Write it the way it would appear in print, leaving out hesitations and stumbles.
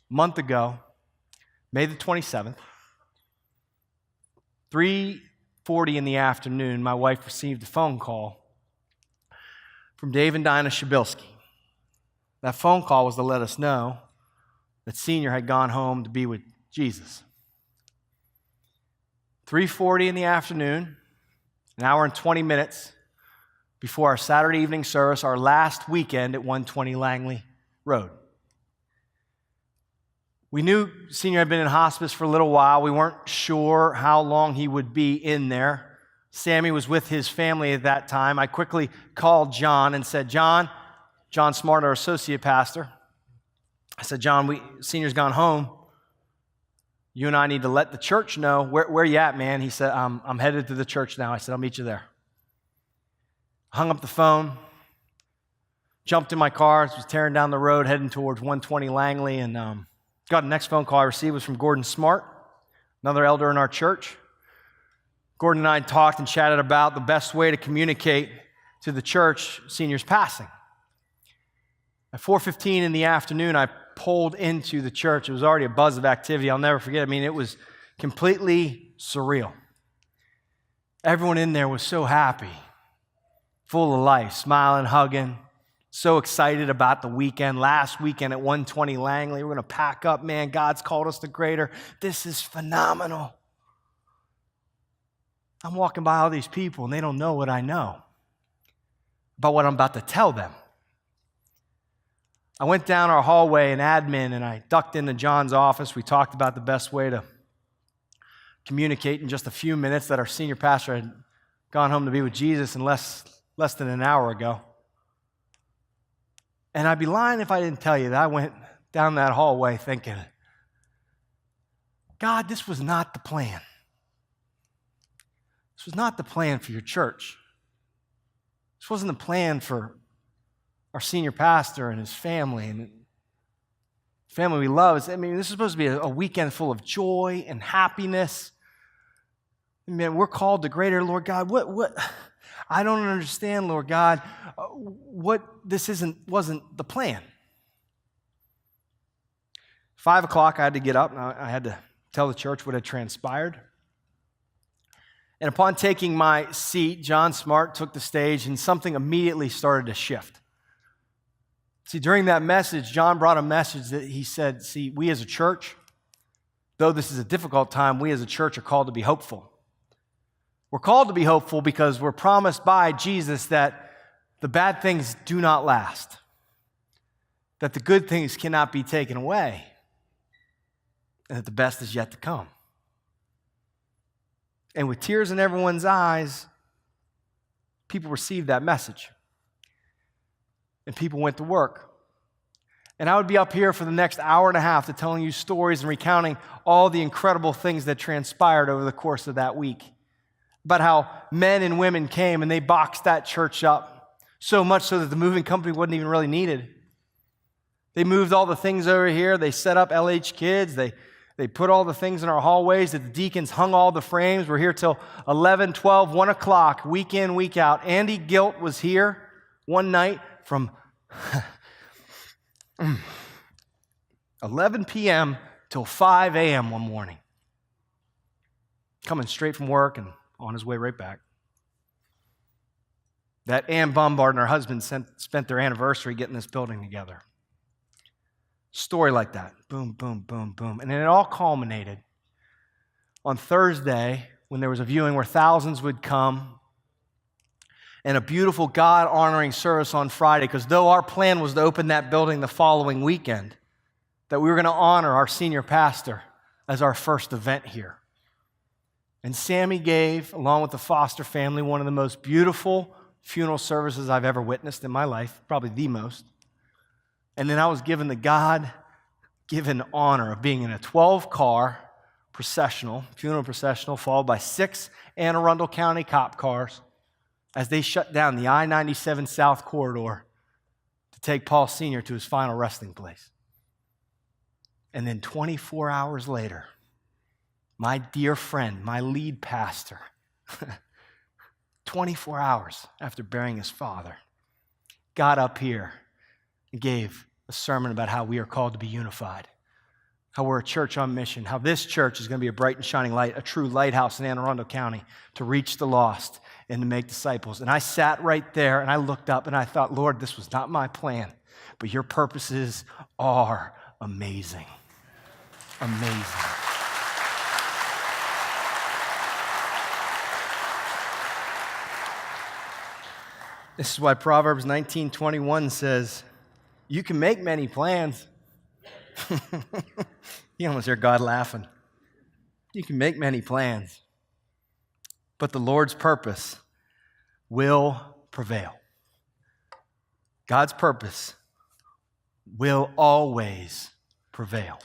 month ago, May the 27th, 3:40 in the afternoon, my wife received a phone call from Dave and Dinah Shabilsky. That phone call was to let us know that Senior had gone home to be with Jesus. 3:40 in the afternoon, an hour and 20 minutes before our Saturday evening service, our last weekend at 120 Langley Road. We knew Senior had been in hospice for a little while. We weren't sure how long he would be in there. Sammy was with his family at that time. I quickly called John and said, John Smart, our associate pastor, I said, John, Senior's gone home. You and I need to let the church know. Where you at, man? He said, I'm headed to the church now. I said, I'll meet you there. Hung up the phone, jumped in my car, was tearing down the road, heading towards 120 Langley, and got the next phone call I received was from Gordon Smart, another elder in our church. Gordon and I talked and chatted about the best way to communicate to the church Senior's passing. At 4:15 in the afternoon, I pulled into the church. It was already a buzz of activity. I'll never forget. I mean, it was completely surreal. Everyone in there was so happy, full of life, smiling, hugging, so excited about the weekend. Last weekend at 120 Langley, we're going to pack up, man. God's called us to greater. This is phenomenal. I'm walking by all these people, and they don't know what I know about what I'm about to tell them. I went down our hallway in admin, and I ducked into John's office. We talked about the best way to communicate in just a few minutes that our senior pastor had gone home to be with Jesus in less than an hour ago. And I'd be lying if I didn't tell you that I went down that hallway thinking, God, this was not the plan. This was not the plan for your church. This wasn't the plan for our senior pastor and his family and family we love. I mean, this is supposed to be a weekend full of joy and happiness. Man, we're called to greater, Lord God. What? I don't understand, Lord God. Wasn't the plan. 5 o'clock, I had to get up, and I had to tell the church what had transpired. And upon taking my seat, John Smart took the stage, and something immediately started to shift. See, during that message, John brought a message that he said, see, we as a church, though this is a difficult time, we as a church are called to be hopeful. We're called to be hopeful because we're promised by Jesus that the bad things do not last, that the good things cannot be taken away, and that the best is yet to come. And with tears in everyone's eyes, people received that message. And people went to work. And I would be up here for the next hour and a half to telling you stories and recounting all the incredible things that transpired over the course of that week. About how men and women came and they boxed that church up so much so that the moving company wasn't even really needed. They moved all the things over here. They set up LH Kids. They put all the things in our hallways. That the deacons hung all the frames. We're here till 11, 12, 1 o'clock, week in, week out. Andy Gilt was here one night from 11 p.m. till 5 a.m. one morning, coming straight from work and on his way right back. That Ann Bombard and her husband spent their anniversary getting this building together. Story like that. Boom, boom, boom, boom. And then it all culminated on Thursday when there was a viewing where thousands would come, and a beautiful God-honoring service on Friday, because though our plan was to open that building the following weekend, that we were going to honor our senior pastor as our first event here. And Sammy gave, along with the Foster family, one of the most beautiful funeral services I've ever witnessed in my life, probably the most. And then I was given the God-given honor of being in a 12-car funeral processional, followed by 6 Anne Arundel County cop cars as they shut down the I-97 South Corridor to take Paul Sr. to his final resting place. And then 24 hours later, my dear friend, my lead pastor, 24 hours after burying his father, got up here and gave a sermon about how we are called to be unified. how we're a church on mission, how this church is going to be a bright and shining light, a true lighthouse in Anne Arundel County to reach the lost and to make disciples. And I sat right there and I looked up and I thought, Lord, this was not my plan, but your purposes are amazing. Amazing. This is why Proverbs 19:21 says, you can make many plans. You almost hear God laughing. You can make many plans, but the Lord's purpose will prevail. God's purpose will always prevail.